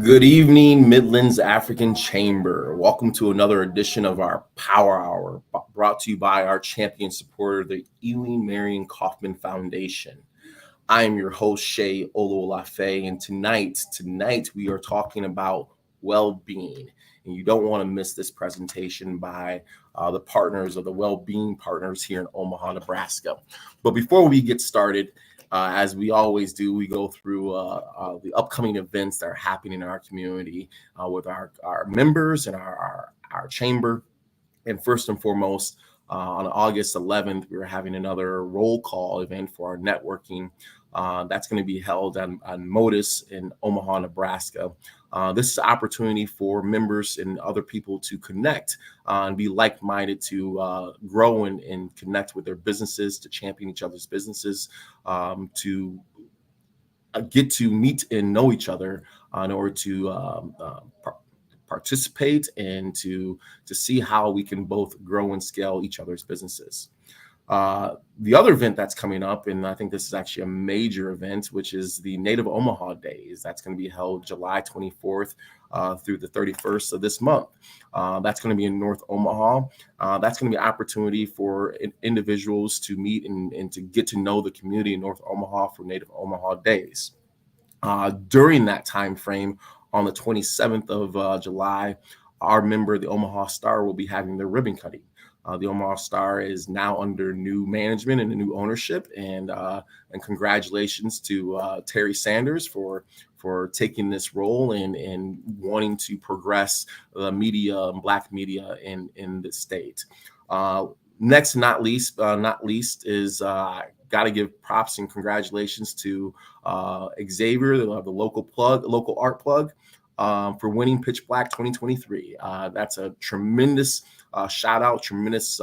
Good evening, Midlands African Chamber. Welcome to another edition of our Power Hour, brought to you by our champion supporter, the Ewing Marion Kaufman Foundation. I am your host, Shay Oluolafe, and tonight we are talking about well-being. And you don't want to miss this presentation by the partners of the Well-Being Partners here in Omaha, Nebraska. But before we get started, as we always do, we go through the upcoming events that are happening in our community with our members and our chamber. And first and foremost, on August 11th, we're having another roll call event for our networking. That's going to be held on Modus in Omaha, Nebraska. This is an opportunity for members and other people to connect and be like-minded to grow and connect with their businesses, to champion each other's businesses, to get to meet and know each other in order to participate and to see how we can both grow and scale each other's businesses. The other event that's coming up, and I think this is actually a major event, which is the Native Omaha Days. That's going to be held July 24th through the 31st of this month. That's going to be in North Omaha. That's going to be an opportunity for individuals to meet and to get to know the community in North Omaha for Native Omaha Days. During that time frame, on the 27th of July, our member, the Omaha Star, will be having their ribbon cutting. The Omaha Star is now under new management and a new ownership, and congratulations to Terry Sanders for taking this role and wanting to progress the media and Black media in the state. Next, not least, is got to give props and congratulations to Xavier, the local art plug, for winning Pitch Black 2023. That's a tremendous shout out, tremendous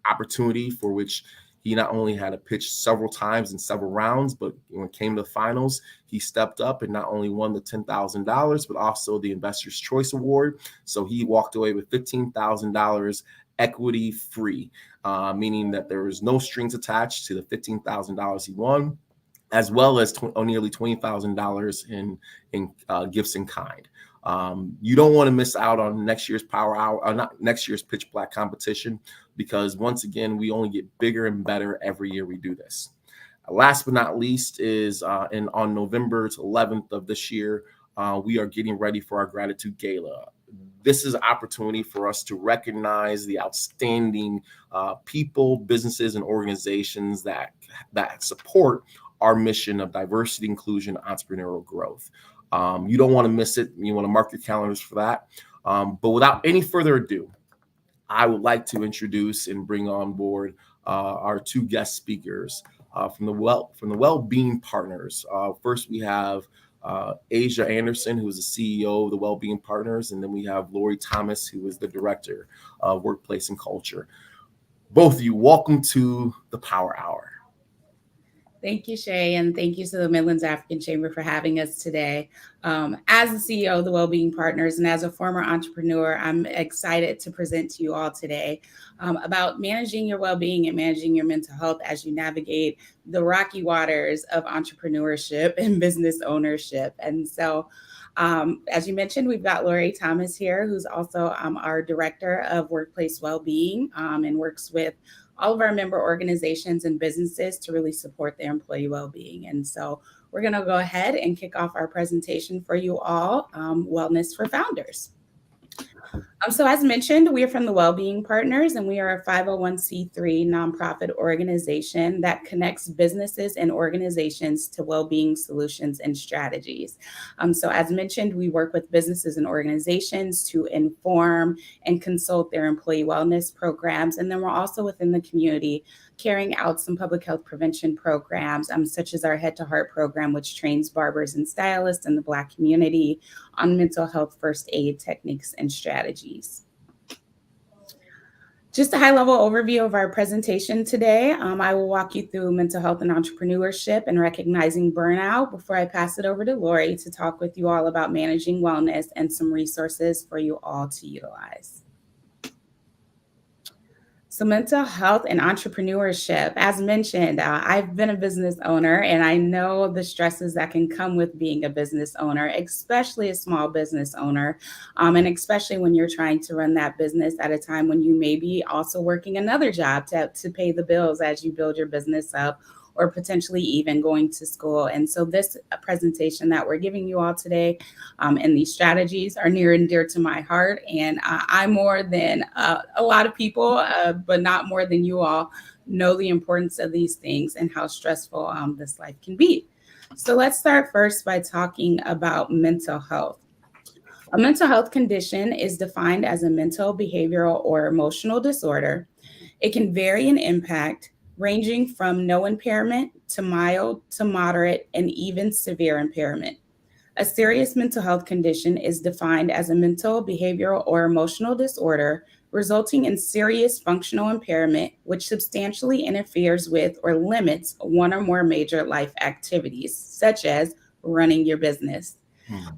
opportunity for which he not only had to pitch several times in several rounds, but when it came to the finals, he stepped up and not only won the $10,000, but also the Investor's Choice Award. So he walked away with $15,000 equity free, meaning that there was no strings attached to the $15,000 he won, as well as nearly $20,000 in gifts in kind. You don't want to miss out on next year's Power Hour, not next year's Pitch Black competition, because once again, we only get bigger and better every year we do this. Last but not least is on November 11th of this year, we are getting ready for our Gratitude Gala. This is an opportunity for us to recognize the outstanding people, businesses, and organizations that support our mission of diversity, inclusion, entrepreneurial growth. You don't want to miss it. You want to mark your calendars for that. But without any further ado, I would like to introduce and bring on board our two guest speakers from the Wellbeing Partners. First, we have Asia Anderson, who is the CEO of the Wellbeing Partners, and then we have Lori Thomas, who is the Director of Workplace and Culture. Both of you, welcome to the Power Hour. Thank you, Shay, and thank you to the Midlands African Chamber for having us today. As the CEO of the Wellbeing Partners and as a former entrepreneur, I'm excited to present to you all today about managing your well-being and managing your mental health as you navigate the rocky waters of entrepreneurship and business ownership. And so, as you mentioned, we've got Lori Thomas here, who's also our Director of Workplace Wellbeing and works with all of our member organizations and businesses to really support their employee well-being. And so we're going to go ahead and kick off our presentation for you all, Wellness for Founders. So as mentioned, we are from the Wellbeing Partners, and we are a 501c3 nonprofit organization that connects businesses and organizations to well-being solutions and strategies. So as mentioned, we work with businesses and organizations to inform and consult their employee wellness programs. And then we're also within the community carrying out some public health prevention programs, such as our Head to Heart program, which trains barbers and stylists in the Black community on mental health first aid techniques and strategies. Just a high-level overview of our presentation today. I will walk you through mental health and entrepreneurship and recognizing burnout before I pass it over to Lori to talk with you all about managing wellness and some resources for you all to utilize. So, mental health and entrepreneurship, as mentioned, I've been a business owner and I know the stresses that can come with being a business owner, especially a small business owner. And especially when you're trying to run that business at a time when you may be also working another job to pay the bills as you build your business up, or potentially even going to school. And so, this presentation that we're giving you all today and these strategies are near and dear to my heart. And I, more than a lot of people, but not more than you all, know the importance of these things and how stressful this life can be. So, let's start first by talking about mental health. A mental health condition is defined as a mental, behavioral, or emotional disorder. It can vary in impact, ranging from no impairment to mild to moderate and even severe impairment. A serious mental health condition is defined as a mental, behavioral, or emotional disorder resulting in serious functional impairment, which substantially interferes with or limits one or more major life activities, such as running your business.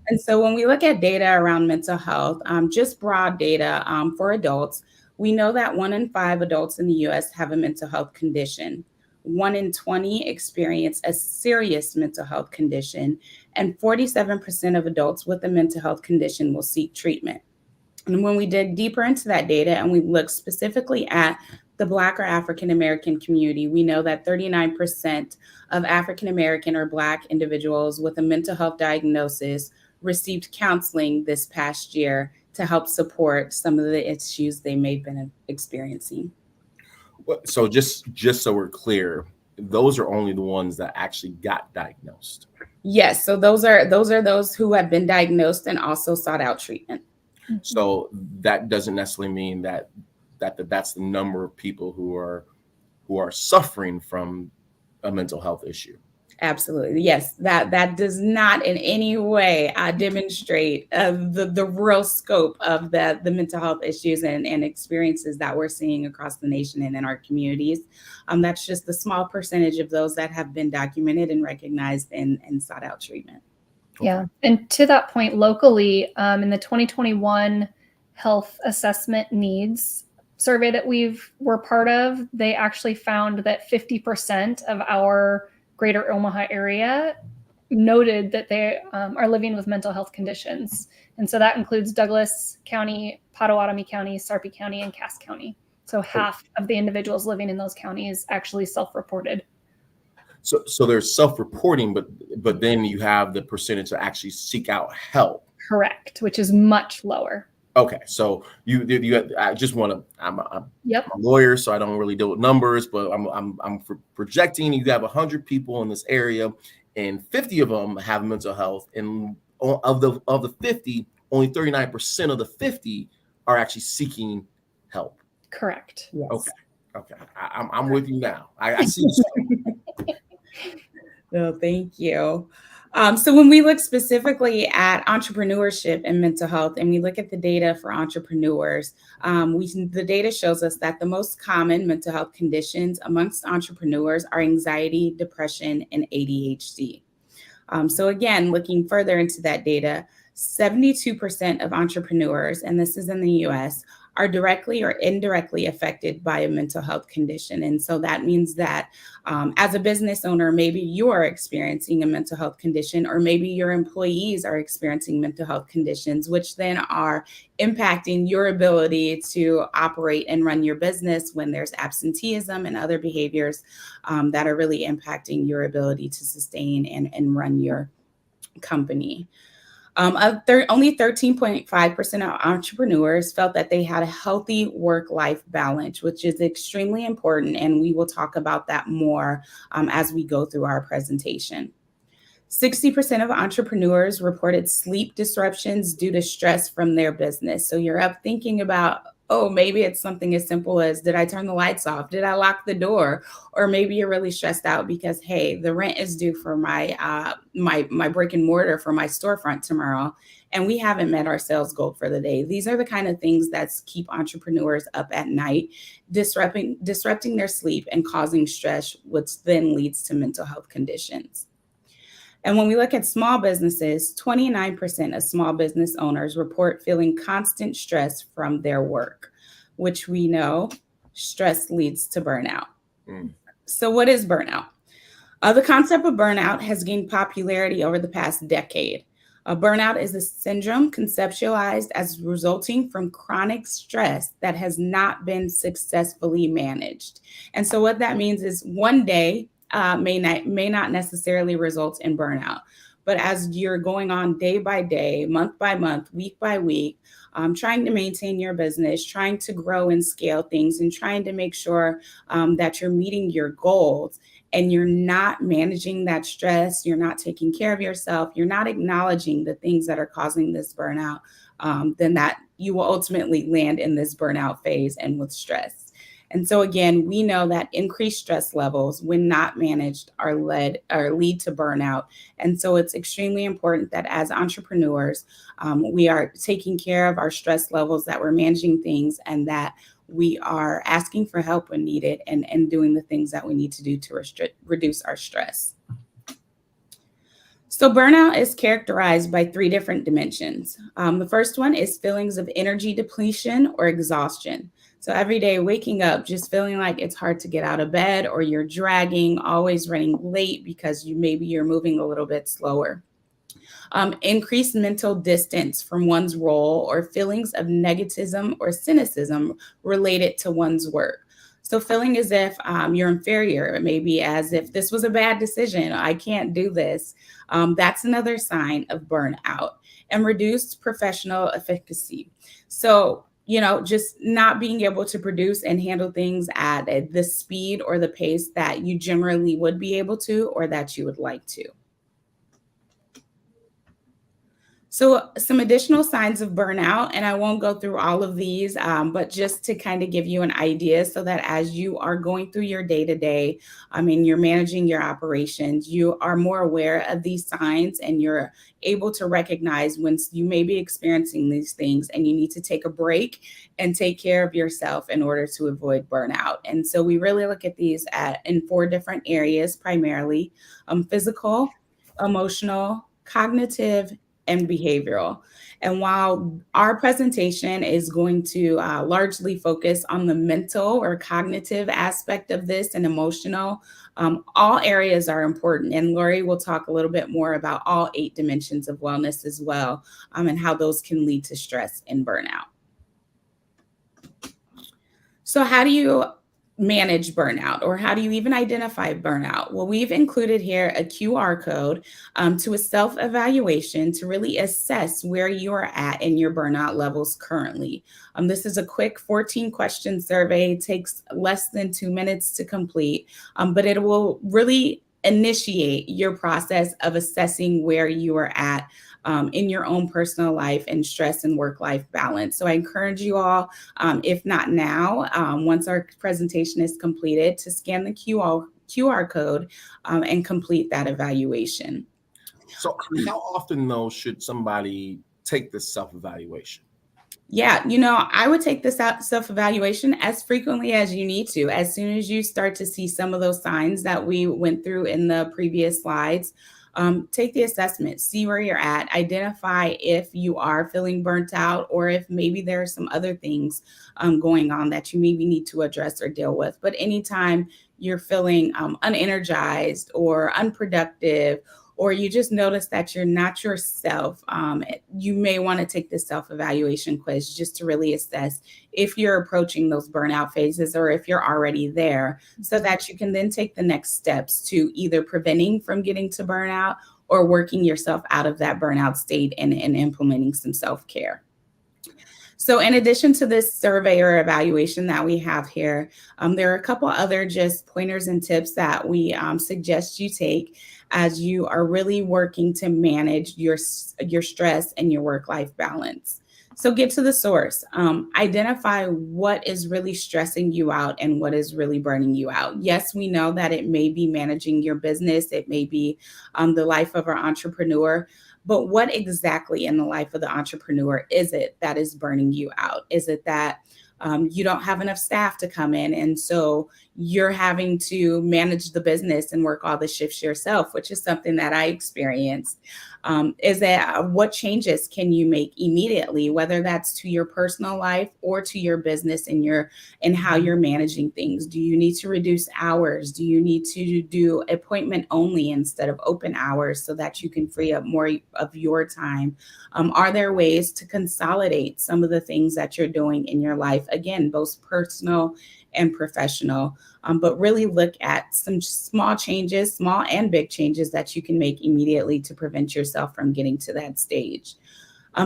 And so when we look at data around mental health, just broad data for adults, we know that 1 in 5 adults in the US have a mental health condition. 1 in 20 experience a serious mental health condition, and 47% of adults with a mental health condition will seek treatment. And when we dig deeper into that data and we look specifically at the Black or African American community, we know that 39% of African American or Black individuals with a mental health diagnosis received counseling this past year to help support some of the issues they may have been experiencing. So just so we're clear, those are only the ones that actually got diagnosed. Yes, so those are those who have been diagnosed and also sought out treatment. So that doesn't necessarily mean that that's the number of people who are suffering from a mental health issue. Absolutely. Yes, that does not in any way demonstrate the real scope of the mental health issues and experiences that we're seeing across the nation and in our communities. That's just the small percentage of those that have been documented and recognized and sought out treatment. Yeah. And to that point, locally, in the 2021 Health Assessment Needs survey that we're part of, they actually found that 50% of our greater Omaha area noted that they are living with mental health conditions. And so that includes Douglas County, Pottawatomie County, Sarpy County, and Cass County. So half of the individuals living in those counties actually self-reported. So there's self-reporting, but then you have the percentage that actually seek out help. Correct, which is much lower. Okay, so I just want to. I'm a lawyer, so I don't really deal with numbers, but I'm projecting. You have 100 people in this area, and 50 of them have mental health, and of the 50, only 39% of the 50 are actually seeking help. Correct. Yes. Okay, I'm with you now. I see you. Well, thank you. So when we look specifically at entrepreneurship and mental health, and we look at the data for entrepreneurs, the data shows us that the most common mental health conditions amongst entrepreneurs are anxiety, depression, and ADHD. So again, looking further into that data, 72% of entrepreneurs, and this is in the US, are directly or indirectly affected by a mental health condition. And so that means that as a business owner, maybe you are experiencing a mental health condition, or maybe your employees are experiencing mental health conditions, which then are impacting your ability to operate and run your business when there's absenteeism and other behaviors that are really impacting your ability to sustain and run your company. Only 13.5% of entrepreneurs felt that they had a healthy work-life balance, which is extremely important. And we will talk about that more as we go through our presentation. 60% of entrepreneurs reported sleep disruptions due to stress from their business. So you're up thinking about, oh, maybe it's something as simple as, did I turn the lights off? Did I lock the door? Or maybe you're really stressed out because, hey, the rent is due for my brick and mortar for my storefront tomorrow, and we haven't met our sales goal for the day. These are the kind of things that keep entrepreneurs up at night, disrupting their sleep and causing stress, which then leads to mental health conditions. And when we look at small businesses, 29% of small business owners report feeling constant stress from their work, which we know stress leads to burnout. Mm. So what is burnout? The concept of burnout has gained popularity over the past decade. Burnout is a syndrome conceptualized as resulting from chronic stress that has not been successfully managed. And so, what that means is one day may not necessarily result in burnout, but as you're going on day by day, month by month, week by week, trying to maintain your business, trying to grow and scale things, and trying to make sure that you're meeting your goals, and you're not managing that stress, you're not taking care of yourself, you're not acknowledging the things that are causing this burnout, then that you will ultimately land in this burnout phase and with stress. And so again, we know that increased stress levels, when not managed, are lead to burnout. And so it's extremely important that as entrepreneurs, we are taking care of our stress levels, that we're managing things, and that we are asking for help when needed, and doing the things that we need to do to reduce our stress. So burnout is characterized by 3 different dimensions. The first one is feelings of energy depletion or exhaustion. So every day waking up, just feeling like it's hard to get out of bed, or you're dragging, always running late because you're moving a little bit slower. Increased mental distance from one's role, or feelings of negativism or cynicism related to one's work. So feeling as if you're inferior, maybe as if this was a bad decision, I can't do this. That's another sign of burnout. And reduced professional efficacy. So, just not being able to produce and handle things at the speed or the pace that you generally would be able to, or that you would like to. So some additional signs of burnout, and I won't go through all of these, but just to kind of give you an idea, so that as you are going through your day-to-day, you're managing your operations, you are more aware of these signs, and you're able to recognize when you may be experiencing these things and you need to take a break and take care of yourself in order to avoid burnout. And so we really look at these in 4 different areas, primarily physical, emotional, cognitive, and behavioral. And while our presentation is going to largely focus on the mental or cognitive aspect of this, and emotional, all areas are important. And Lori will talk a little bit more about all 8 dimensions of wellness as well, and how those can lead to stress and burnout. So how do you manage burnout, or how do you even identify burnout? Well, we've included here a QR code to a self-evaluation to really assess where you are at in your burnout levels currently. This is a quick 14-question survey. It takes less than 2 minutes to complete, but it will really initiate your process of assessing where you are at in your own personal life and stress and work-life balance. So I encourage you all, if not now, once our presentation is completed, to scan the QR code and complete that evaluation. So how often, though, should somebody take this self-evaluation? Yeah, I would take this self-evaluation as frequently as you need to. As soon as you start to see some of those signs that we went through in the previous slides, take the assessment, see where you're at, identify if you are feeling burnt out, or if maybe there are some other things going on that you maybe need to address or deal with. But anytime you're feeling unenergized or unproductive, or you just notice that you're not yourself, you may want to take this self-evaluation quiz just to really assess if you're approaching those burnout phases, or if you're already there, so that you can then take the next steps to either preventing from getting to burnout, or working yourself out of that burnout state, and implementing some self-care. So in addition to this survey or evaluation that we have here, there are a couple other just pointers and tips that we suggest you take as you are really working to manage your stress and your work-life balance. So get to the source. Identify what is really stressing you out and what is really burning you out. Yes, we know that it may be managing your business. It may be the life of our entrepreneur. But what exactly in the life of the entrepreneur is it that is burning you out? Is it that you don't have enough staff to come in, and so you're having to manage the business and work all the shifts yourself, which is something that I experienced. Is that what changes can you make immediately, whether that's to your personal life or to your business and how you're managing things? Do you need to reduce hours? Do you need to do appointment only instead of open hours so that you can free up more of your time? Are there ways to consolidate some of the things that you're doing in your life? Again, both personal and professional, but really look at some small changes, small and big changes that you can make immediately to prevent yourself from getting to that stage.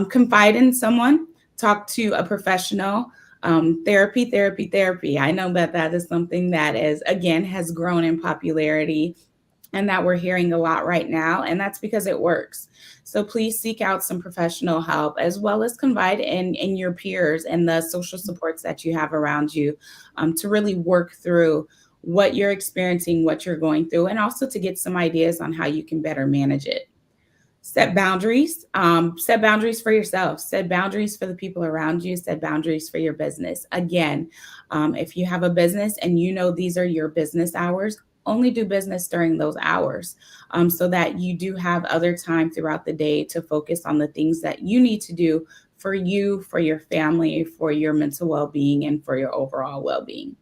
Confide in someone, talk to a professional. Therapy. I know that is something that has grown in popularity and that we're hearing a lot right now, and that's because it works. So please seek out some professional help, as well as confide in your peers and the social supports that you have around you, to really work through what you're experiencing, what you're going through, and also to get some ideas on how you can better manage it. Set boundaries. Set boundaries for yourself. Set boundaries for the people around you. Set boundaries for your business. Again, if you have a business and you know these are your business hours, only do business during those hours, so that you do have other time throughout the day to focus on the things that you need to do for you, for your family, for your mental well-being, and for your overall well-being.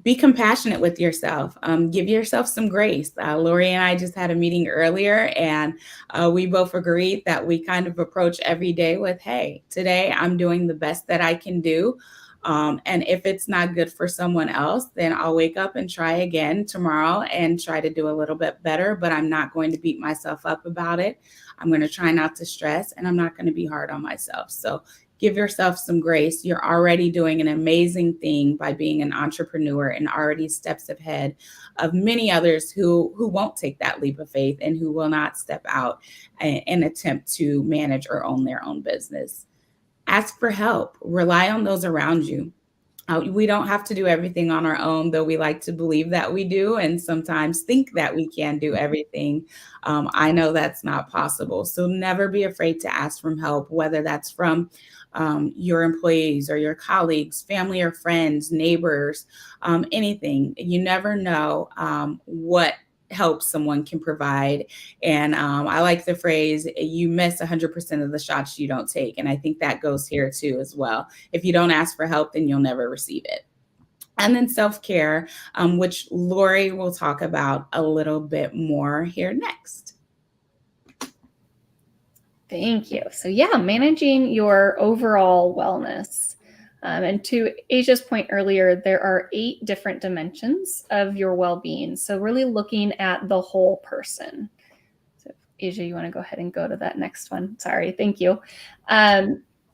Be compassionate with yourself. Give yourself some grace. Lori and I just had a meeting earlier, and we both agreed that we kind of approach every day with, hey, today I'm doing the best that I can do. And if it's not good for someone else, then I'll wake up and try again tomorrow and try to do a little bit better, but I'm not going to beat myself up about it. I'm going to try not to stress, and I'm not going to be hard on myself. So give yourself some grace. You're already doing an amazing thing by being an entrepreneur and already steps ahead of many others who won't take that leap of faith and who will not step out and attempt to manage or own their own business. Ask for help. Rely on those around you. We don't have to do everything on our own, though we like to believe that we do, and sometimes think that we can do everything. I know that's not possible. So never be afraid to ask for help, whether that's from your employees or your colleagues, family or friends, neighbors, anything. You never know what help someone can provide. And I like the phrase, you miss 100% of the shots you don't take. And I think that goes here too as well. If you don't ask for help, then you'll never receive it. And then self-care, which Lori will talk about a little bit more here next. Thank you. So yeah, managing your overall wellness. And to Asia's point earlier, there are 8 different dimensions of your well-being. So really looking at the whole person. So Asia, you want to go ahead and go to that next one? Sorry, thank you.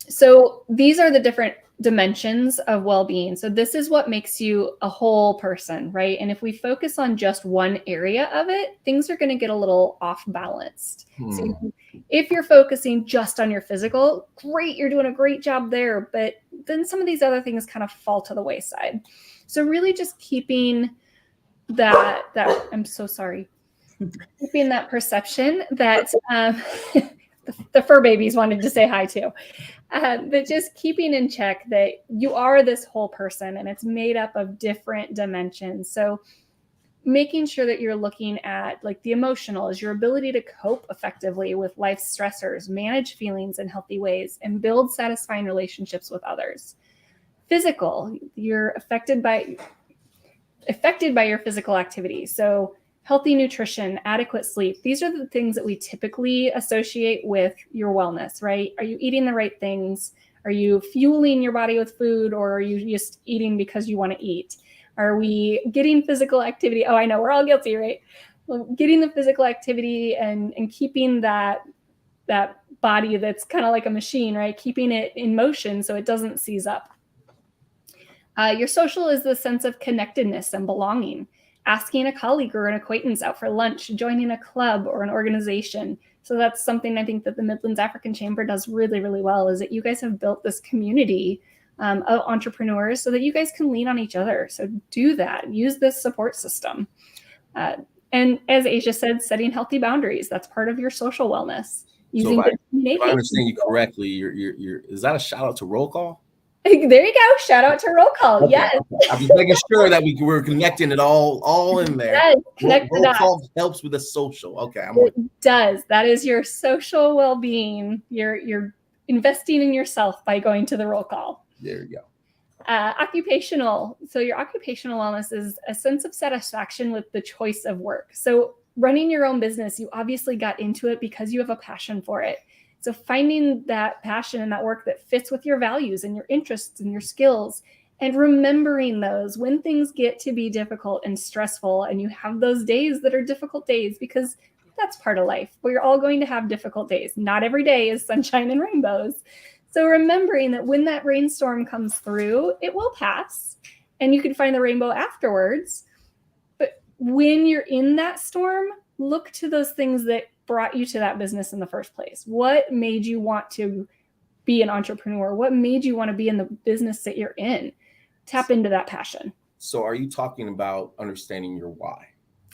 So these are the different dimensions of well-being. So this is what makes you a whole person, right? And if we focus on just one area of it, things are going to get a little off balanced. So if you're focusing just on your physical, great, you're doing a great job there, but then some of these other things kind of fall to the wayside. So really just keeping that I'm so sorry, keeping that perception that the fur babies wanted to say hi too. But just keeping in check that you are this whole person and it's made up of different dimensions. So making sure that you're looking at like the emotional is your ability to cope effectively with life's stressors, manage feelings in healthy ways, and build satisfying relationships with others. Physical, you're affected by your physical activity. So healthy nutrition, adequate sleep. These are the things that we typically associate with your wellness, right? Are you eating the right things? Are you fueling your body with food, or are you just eating because you want to eat? Are we getting physical activity? Oh, I know, we're all guilty, right? Well, getting the physical activity and keeping that body that's kind of like a machine, right? Keeping it in motion so it doesn't seize up. Your social is the sense of connectedness and belonging. Asking a colleague or an acquaintance out for lunch, joining a club or an organization. So that's something I think that the Midlands African Chamber does really, really well, is that you guys have built this community of entrepreneurs so that you guys can lean on each other. So do that. Use this support system. And as Asia said, setting healthy boundaries. That's part of your social wellness. So if I understand you correctly, you're is that a shout out to roll call? There you go. Shout out to roll call. Okay, Yes. okay. I'm just making sure that we're connecting it all in there. Yes, connect the Roll dots. call helps with the social. Okay, It does. That is your social well-being. You're investing in yourself by going to the roll call. there you go. Occupational. So your occupational wellness is a sense of satisfaction with the choice of work. So running your own business, you obviously got into it because you have a passion for it. So finding that passion and that work that fits with your values and your interests and your skills, and remembering those when things get to be difficult and stressful, and you have those days that are difficult days, because that's part of life. We're all going to have difficult days. Not every day is sunshine and rainbows. So remembering that when that rainstorm comes through, it will pass and you can find the rainbow afterwards. But when you're in that storm, look to those things that brought you to that business in the first place. What made you want to be an entrepreneur? What made you want to be in the business that you're in? Tap into that passion. So are you talking about understanding your why?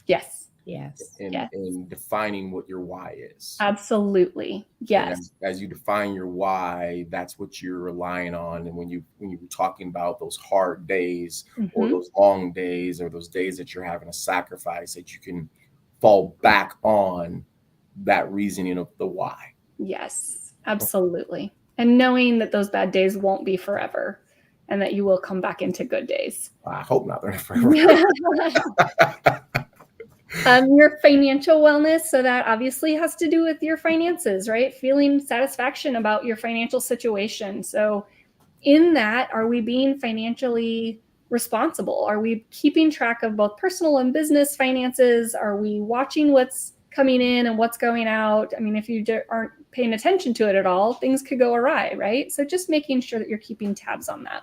Yes. Yes. And defining what your why is. Absolutely. Yes. And as you define your why, that's what you're relying on. And when you were talking about those hard days or those long days or those days that you're having to sacrifice, that you can fall back on that reasoning of the why. Yes, absolutely. And knowing that those bad days won't be forever and that you will come back into good days. I hope not. They're forever. Your financial wellness. So that obviously has to do with your finances, right? Feeling satisfaction about your financial situation. So in that, are we being financially responsible? Are we keeping track of both personal and business finances? Are we watching what's coming in and what's going out? I mean, if you aren't paying attention to it at all, things could go awry, right? So just making sure that you're keeping tabs on that.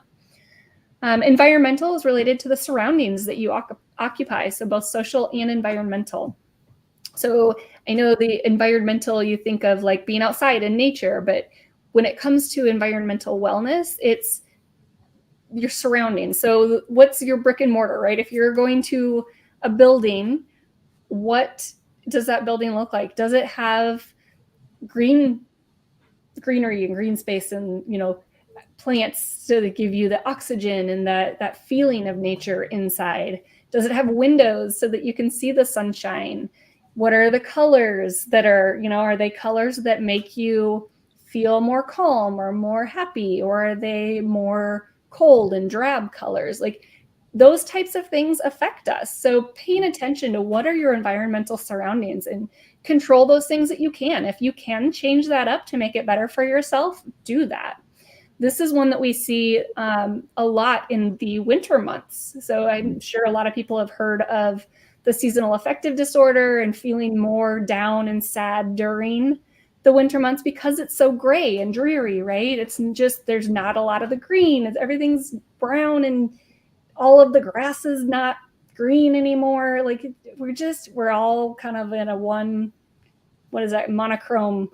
Environmental is related to the surroundings that you occupy, so both social and environmental. So I know the environmental, you think of like being outside in nature, but when it comes to environmental wellness, it's your surroundings. So what's your brick and mortar, right? If you're going to a building, what does that building look like? Does it have greenery and green space and, plants to give you the oxygen and that feeling of nature inside? Does it have windows so that you can see the sunshine? What are the colors that are they colors that make you feel more calm or more happy? Or are they more cold and drab colors? Like those types of things affect us. So paying attention to what are your environmental surroundings and control those things that you can. If you can change that up to make it better for yourself, do that. This is one that we see a lot in the winter months. So I'm sure a lot of people have heard of the seasonal affective disorder and feeling more down and sad during the winter months because it's so gray and dreary, right? It's just, there's not a lot of the green. Everything's brown and all of the grass is not green anymore. Like we're all kind of in a monochrome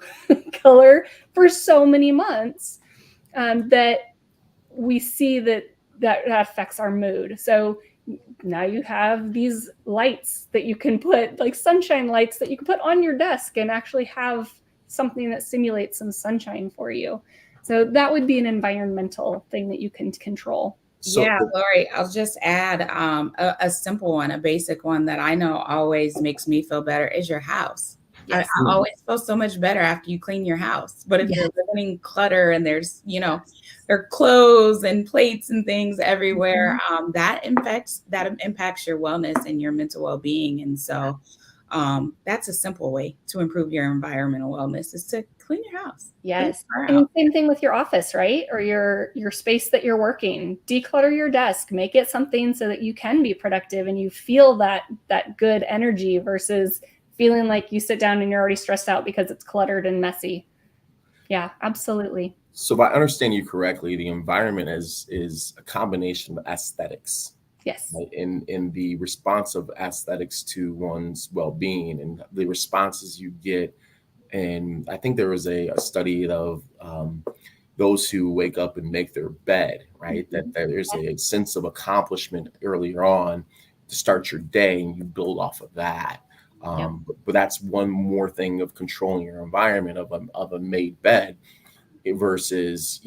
color for so many months. That we see that affects our mood. So now you have these lights that you can put, like sunshine lights that you can put on your desk and actually have something that simulates some sunshine for you. So that would be an environmental thing that you can control. So, yeah, Lori, I'll just add a simple one, a basic one that I know always makes me feel better is your house. Yes. I always feel so much better after you clean your house. But if you're living in clutter and there's, there are clothes and plates and things everywhere, that impacts your wellness and your mental well-being. And so that's a simple way to improve your environmental wellness is to clean your house. Yes. And same thing with your office, right? Or your space that you're working. Declutter your desk, make it something so that you can be productive and you feel that good energy versus feeling like you sit down and you're already stressed out because it's cluttered and messy. Yeah, absolutely. So if I understand you correctly, the environment is a combination of aesthetics. Yes. Right? In the response of aesthetics to one's well-being and the responses you get. And I think there was a study of those who wake up and make their bed, right? That there's a sense of accomplishment earlier on to start your day and you build off of that. But that's one more thing of controlling your environment of a made bed versus,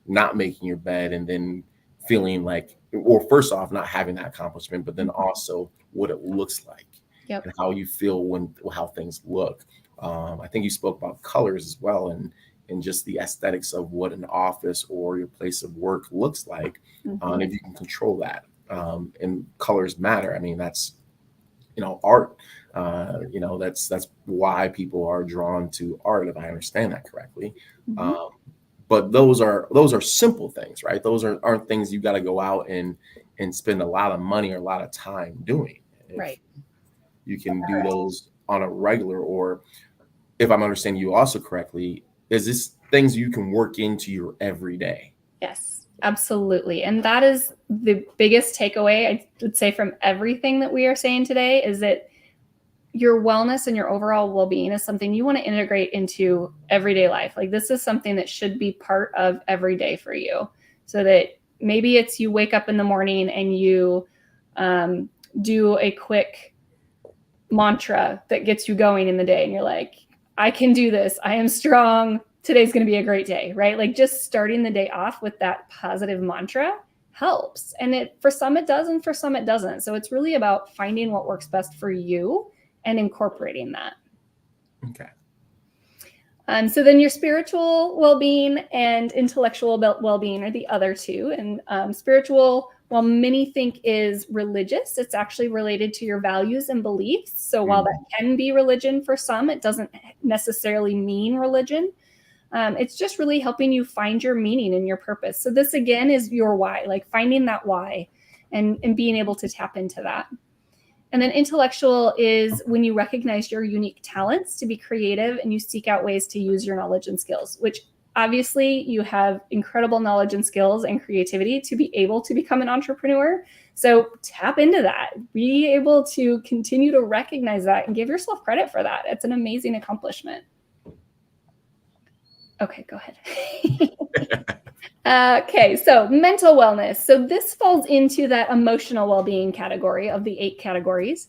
not making your bed and then feeling like, or first off, not having that accomplishment, but then also what it looks like and how you feel when how things look. I think you spoke about colors as well, and just the aesthetics of what an office or your place of work looks like. And if you can control that, and colors matter. I mean, that's, art. That's why people are drawn to art, if I understand that correctly. But those are simple things, right? Those aren't things you got to go out and spend a lot of money or a lot of time doing. Right. You can do those on a regular, or if I'm understanding you also correctly, is this things you can work into your everyday? Yes, absolutely. And that is the biggest takeaway, I would say, from everything that we are saying today, is that your wellness and your overall well-being is something you want to integrate into everyday life. Like, this is something that should be part of every day for you, so that maybe it's you wake up in the morning and you do a quick mantra that gets you going in the day, and you're like, I can do this. I am strong. Today's going to be a great day, right? Like, just starting the day off with that positive mantra helps. And for some it does, and for some it doesn't. So it's really about finding what works best for you and incorporating that. Okay. So then your spiritual well-being and intellectual well-being are the other two. And spiritual, while many think is religious, it's actually related to your values and beliefs. So while that can be religion for some, it doesn't necessarily mean religion. It's just really helping you find your meaning and your purpose. So this, again, is your why, like finding that why and being able to tap into that. And then intellectual is when you recognize your unique talents to be creative and you seek out ways to use your knowledge and skills, which obviously you have incredible knowledge and skills and creativity to be able to become an entrepreneur. So tap into that. Be able to continue to recognize that and give yourself credit for that. It's an amazing accomplishment. Okay, go ahead. Okay, so mental wellness. So this falls into that emotional well-being category of the 8 categories.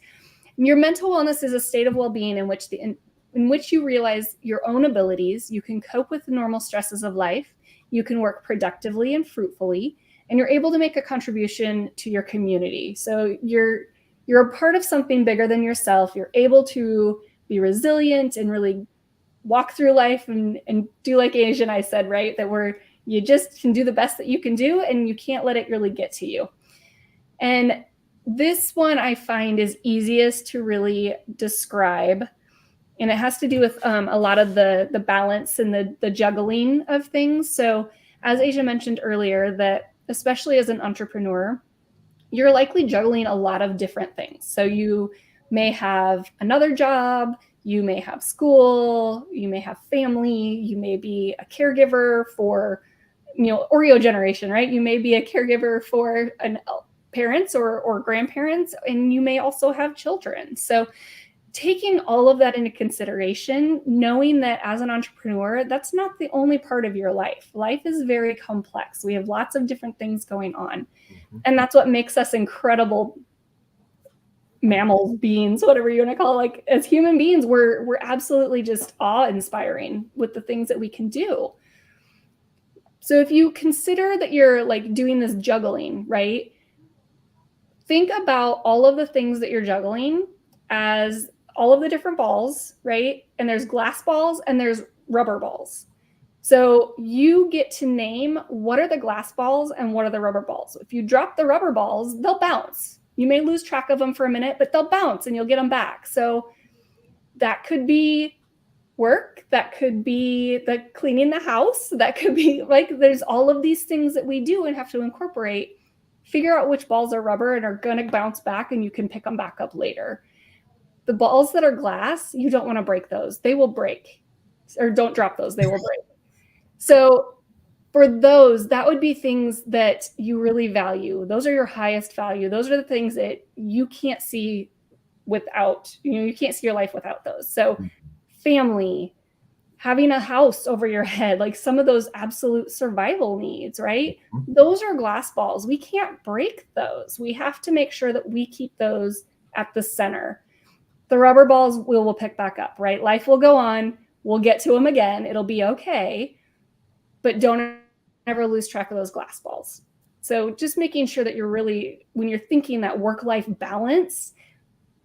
Your mental wellness is a state of well-being in which you realize your own abilities, you can cope with the normal stresses of life, you can work productively and fruitfully, and you're able to make a contribution to your community. So you're a part of something bigger than yourself. You're able to be resilient and really walk through life and do like Asia and I said, right? That you just can do the best that you can do, and you can't let it really get to you. And this one I find is easiest to really describe. And it has to do with a lot of the balance and the juggling of things. So as Asia mentioned earlier, that especially as an entrepreneur, you're likely juggling a lot of different things. So you may have another job, you may have school, you may have family, you may be a caregiver for, Oreo generation, right? You may be a caregiver for parents or grandparents, and you may also have children. So taking all of that into consideration, knowing that as an entrepreneur, that's not the only part of your life. Life is very complex. We have lots of different things going on. And that's what makes us incredible mammals, beings, whatever you want to call it. Like, as human beings, we're absolutely just awe-inspiring with the things that we can do. So if you consider that you're like doing this juggling, right? Think about all of the things that you're juggling as all of the different balls, right? And there's glass balls and there's rubber balls. So you get to name what are the glass balls and what are the rubber balls. If you drop the rubber balls, they'll bounce. You may lose track of them for a minute, but they'll bounce and you'll get them back. So that could be work, that could be the cleaning the house, that could be like, there's all of these things that we do and have to incorporate. Figure out which balls are rubber and are going to bounce back, and you can pick them back up later. The balls that are glass, you don't want to break those. They will break. Or don't drop those. They will break. So for those, that would be things that you really value. Those are your highest value. Those are the things that you can't see without, you can't see your life without those. So family, having a house over your head, like some of those absolute survival needs, right? Those are glass balls. We can't break those. We have to make sure that we keep those at the center. The rubber balls we'll pick back up, right? Life will go on. We'll get to them again. It'll be okay. But don't never lose track of those glass balls. So just making sure that you're really, when you're thinking that work-life balance,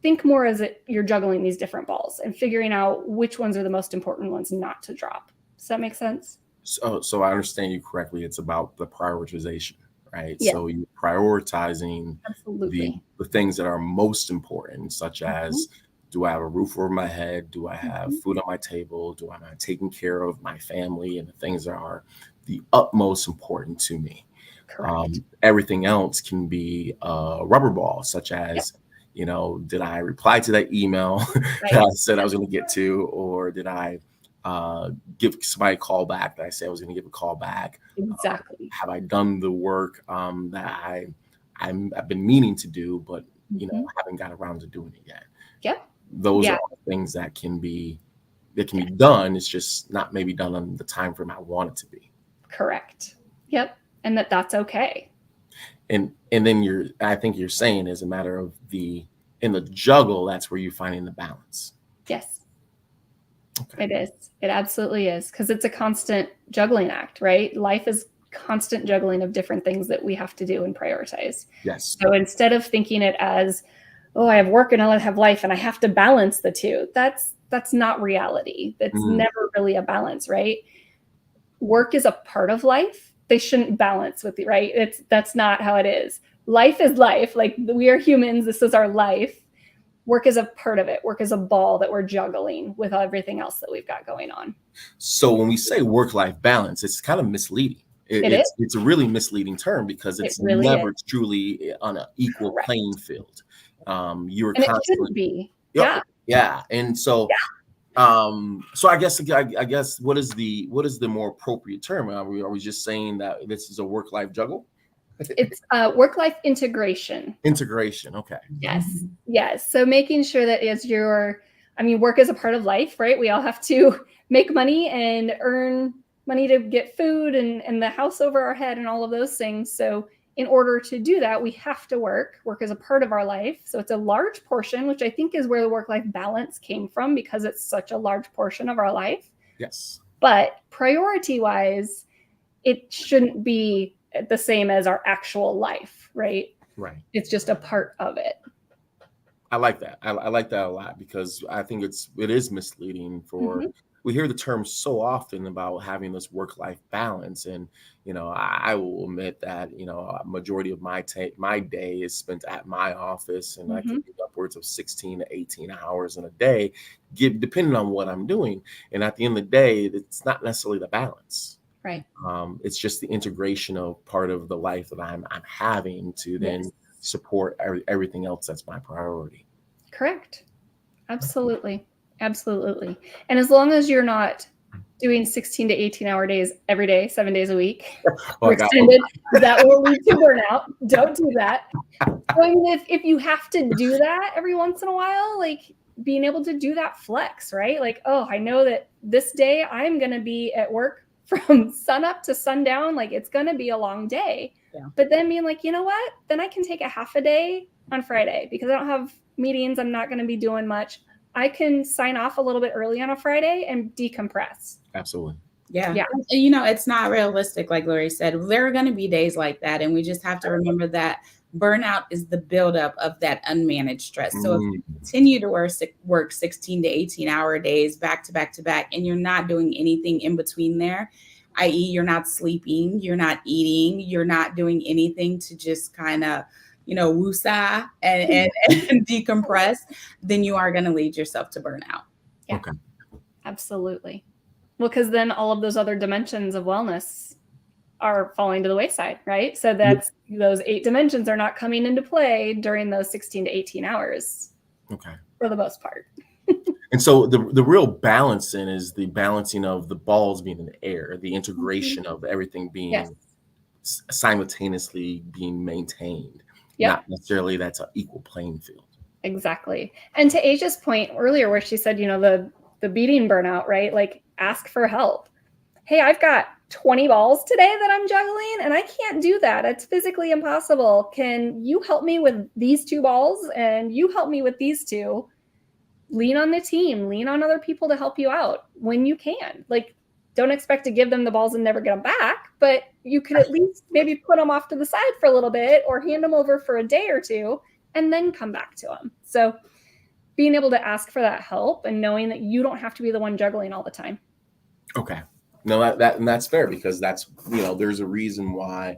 think more as you're juggling these different balls and figuring out which ones are the most important ones not to drop. Does that make sense? So I understand you correctly. It's about the prioritization, right? Yeah. So you're prioritizing Absolutely. the things that are most important, such as, do I have a roof over my head? Do I have food on my table? Do I am taking care of my family and the things that are the utmost important to me? Correct. Everything else can be a rubber ball, such as, did I reply to that email that I said I was going to get to, or did I give somebody a call back that I said I was going to give a call back? Exactly. Have I done the work that I've been meaning to do, but haven't got around to doing it yet? Yep. Those are all things that can be done. It's just not maybe done on the time frame I want it to be. Correct. Yep. And that's okay. And then I think you're saying as a matter of in the juggle, that's where you're finding the balance. Yes. Okay. It is. It absolutely is, because it's a constant juggling act, right? Life is constant juggling of different things that we have to do and prioritize. Yes. So instead of thinking it as, oh, I have work and I have life and I have to balance the two, that's not reality. That's never really a balance, right? Work is a part of life. They shouldn't balance with you, right? That's not how it is. Life is life. Like, we are humans. This is our life. Work is a part of it. Work is a ball that we're juggling with everything else that we've got going on. So when we say work-life balance, it's kind of misleading. It's a really misleading term, because it's really never truly on an equal playing field. You were constantly, it shouldn't be. Yeah. And so, so I guess what is the more appropriate term? Are we just saying that this is a work-life juggle? It's work-life integration. Integration. Okay. Yes. So making sure that work is a part of life, right? We all have to make money and earn money to get food and the house over our head and all of those things. So in order to do that, we have to work. Work is a part of our life. So it's a large portion, which I think is where the work-life balance came from, because it's such a large portion of our life. Yes. But priority-wise, it shouldn't be the same as our actual life, right? Right. It's just a part of it. I like that. I like that a lot, because I think it is misleading for, we hear the term so often about having this work-life balance. And, I will admit that, a majority of my day is spent at my office, and I can be upwards of 16 to 18 hours in a day, depending on what I'm doing. And at the end of the day, it's not necessarily the balance. Right. It's just the integration of part of the life that I'm having to then support everything else that's my priority. Correct. Absolutely. Absolutely. And as long as you're not doing 16 to 18-hour days every day, 7 days a week, or extended, that will lead to burnout. Don't do that. So, if you have to do that every once in a while, like, being able to do that flex, right? Like, oh, I know that this day I'm going to be at work from sun up to sundown. Like, it's going to be a long day. Yeah. But then being like, you know what? Then I can take a half a day on Friday, because I don't have meetings. I'm not going to be doing much. I can sign off a little bit early on a Friday and decompress. Absolutely. Yeah. It's not realistic. Like Lori said, there are going to be days like that. And we just have to remember that burnout is the buildup of that unmanaged stress. So if you continue to work 16 to 18-hour days back to back to back, and you're not doing anything in between there, i.e. you're not sleeping, you're not eating, you're not doing anything to just kind of, woosah and decompress, then you are going to lead yourself to burnout. Yeah. Okay. Absolutely. Well, because then all of those other dimensions of wellness are falling to the wayside, right? So that's those 8 dimensions are not coming into play during those 16 to 18 hours. Okay. For the most part. And so the real balancing is the balancing of the balls being in the air, the integration of everything being simultaneously being maintained. Not necessarily that's an equal playing field. Exactly. And to Asia's point earlier, where she said, the beating burnout, right? Like, ask for help. Hey, I've got 20 balls today that I'm juggling, and I can't do that. It's physically impossible. Can you help me with these 2 balls? And you help me with these 2. Lean on the team, lean on other people to help you out when you can. Like, Don't expect to give them the balls and never get them back, but you could at least maybe put them off to the side for a little bit or hand them over for a day or two and then come back to them. So being able to ask for that help and knowing that you don't have to be the one juggling all the time. Okay. No, and that's fair, because that's, there's a reason why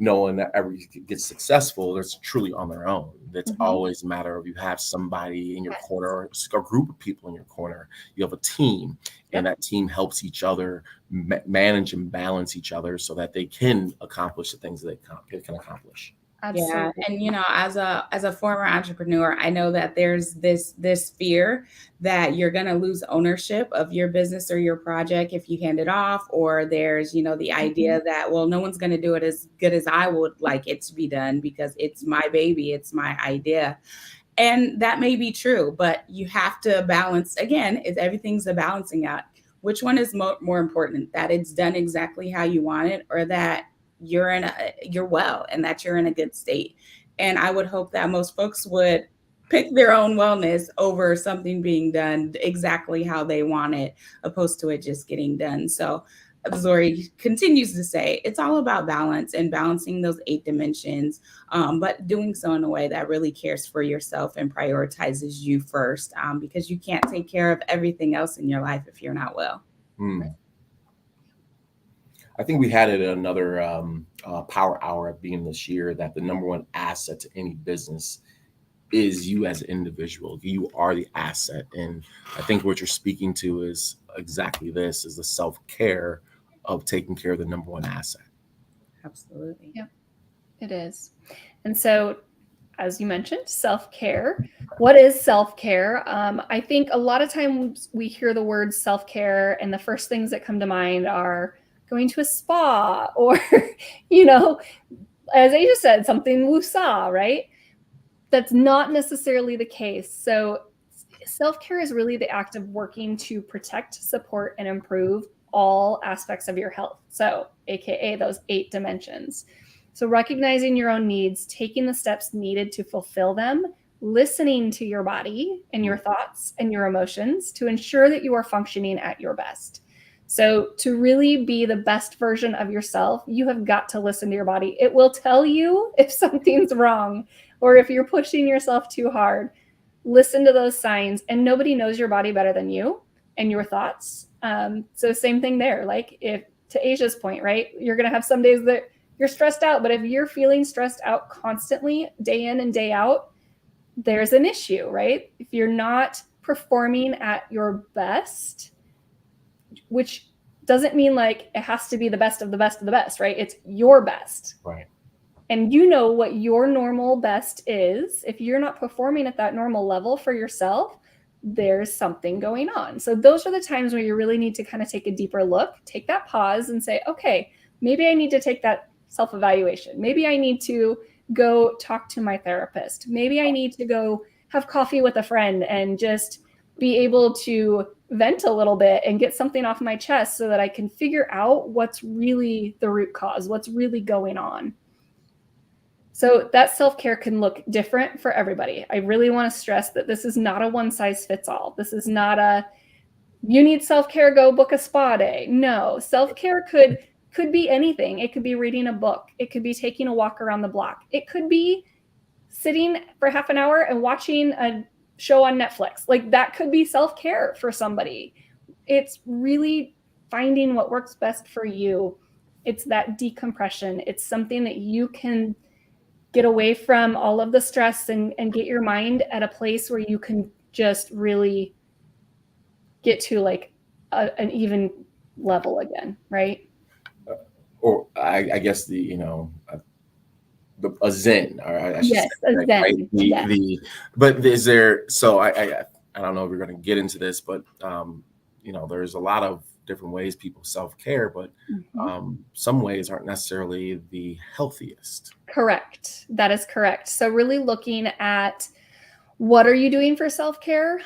no one that ever gets successful, that's truly on their own. That's always a matter of, you have somebody in your corner, or a group of people in your corner. You have a team, and that team helps each other manage and balance each other so that they can accomplish the things that they can accomplish. Absolutely. Yeah, and as a former entrepreneur, I know that there's this fear that you're going to lose ownership of your business or your project if you hand it off, or there's the idea that, well, no one's going to do it as good as I would like it to be done because it's my baby, it's my idea. And that may be true, but you have to balance. Again, everything's a balancing act. Which one is more important, that it's done exactly how you want it, or that you're well and that you're in a good state? And I would hope that most folks would pick their own wellness over something being done exactly how they want it, opposed to it just getting done. So Zori continues to say, it's all about balance and balancing those 8 dimensions, but doing so in a way that really cares for yourself and prioritizes you first, because you can't take care of everything else in your life if you're not well. I think we had it at another Power Hour at beginning this year, that the number one asset to any business is you as an individual. You are the asset. And I think what you're speaking to is exactly this, is the self-care of taking care of the number one asset. Absolutely. Yeah, it is. And so, as you mentioned, self-care. What is self-care? I think a lot of times we hear the word self-care and the first things that come to mind are going to a spa or, as Asia said, something wusa, right? That's not necessarily the case. So self-care is really the act of working to protect, support, and improve all aspects of your health. So AKA those 8 dimensions. So recognizing your own needs, taking the steps needed to fulfill them, listening to your body and your thoughts and your emotions to ensure that you are functioning at your best. So to really be the best version of yourself, you have got to listen to your body. It will tell you if something's wrong or if you're pushing yourself too hard. Listen to those signs, and nobody knows your body better than you and your thoughts. So same thing there. Like, if to Asia's point, right? You're going to have some days that you're stressed out, but if you're feeling stressed out constantly, day in and day out, there's an issue, right? If you're not performing at your best, which doesn't mean like it has to be the best of the best of the best, right? It's your best. Right. And you know what your normal best is. If you're not performing at that normal level for yourself, there's something going on. So those are the times where you really need to kind of take a deeper look, take that pause and say, okay, maybe I need to take that self-evaluation. Maybe I need to go talk to my therapist. Maybe I need to go have coffee with a friend and just be able to vent a little bit and get something off my chest so that I can figure out what's really the root cause, what's really going on. So that self-care can look different for everybody. I really want to stress that this is not a one size fits all. This is not a, you need self-care, go book a spa day. No, self-care could be anything. It could be reading a book. It could be taking a walk around the block. It could be sitting for half an hour and watching a show on Netflix. Like, that could be self-care for somebody. It's really finding what works best for you. It's that decompression. It's something that you can get away from all of the stress and get your mind at a place where you can just really get to like an even level again, right? Or I guess a zen, or I should yes, say, a zen. right? Yes. But is there? So I don't know if we're going to get into this, but there's a lot of different ways people self-care, but some ways aren't necessarily the healthiest. Correct. That is correct. So really looking at what are you doing for self-care?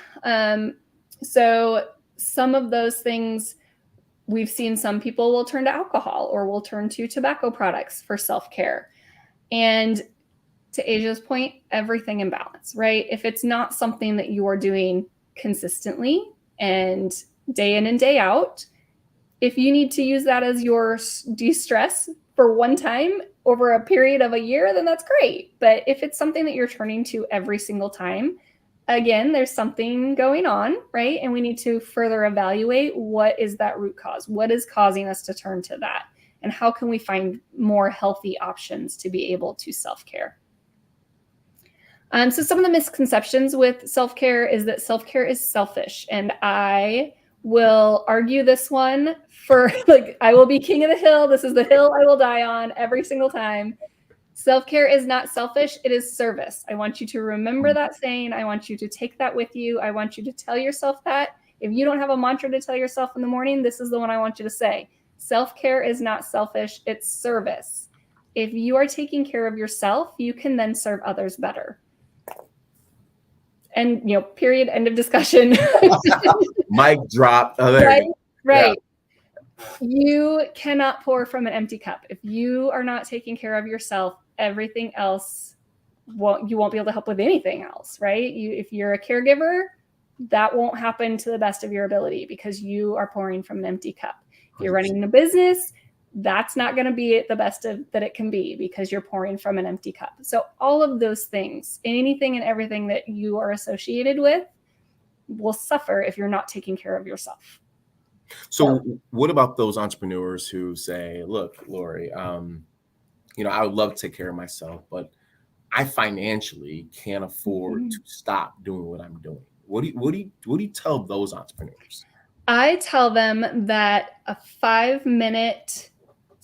So some of those things, we've seen some people will turn to alcohol or will turn to tobacco products for self-care. And to Asia's point, everything in balance, right? If it's not something that you are doing consistently and day in and day out, If you need to use that as your de-stress for one time over a period of a year, then that's great. But if it's something that you're turning to every single time, again, there's something going on, right? And we need to further evaluate what is that root cause? What is causing us to turn to that? And how can we find more healthy options to be able to self-care? So some of the misconceptions with self-care is that self-care is selfish. And I will argue this one for, like, I will be king of the hill. This is the hill I will die on every single time. Self-care is not selfish. It is service. I want you to remember that saying. I want you to take that with you. I want you to tell yourself that. If you don't have a mantra to tell yourself in the morning, this is the one I want you to say. Self-care is not selfish. It's service. If you are taking care of yourself, you can then serve others better. And, period, end of discussion. Mic drop. Oh, there right? you go. Right. Yeah. You cannot pour from an empty cup. If you are not taking care of yourself, everything else, you won't be able to help with anything else, right? If you're a caregiver, that won't happen to the best of your ability because you are pouring from an empty cup. If you're running a business, that's not going to be the best that it can be because you're pouring from an empty cup. So all of those things, anything and everything that you are associated with will suffer if you're not taking care of yourself. So what about those entrepreneurs who say, look, Lori, I would love to take care of myself, but I financially can't afford to stop doing what I'm doing. What do you tell those entrepreneurs? I tell them that a 5-minute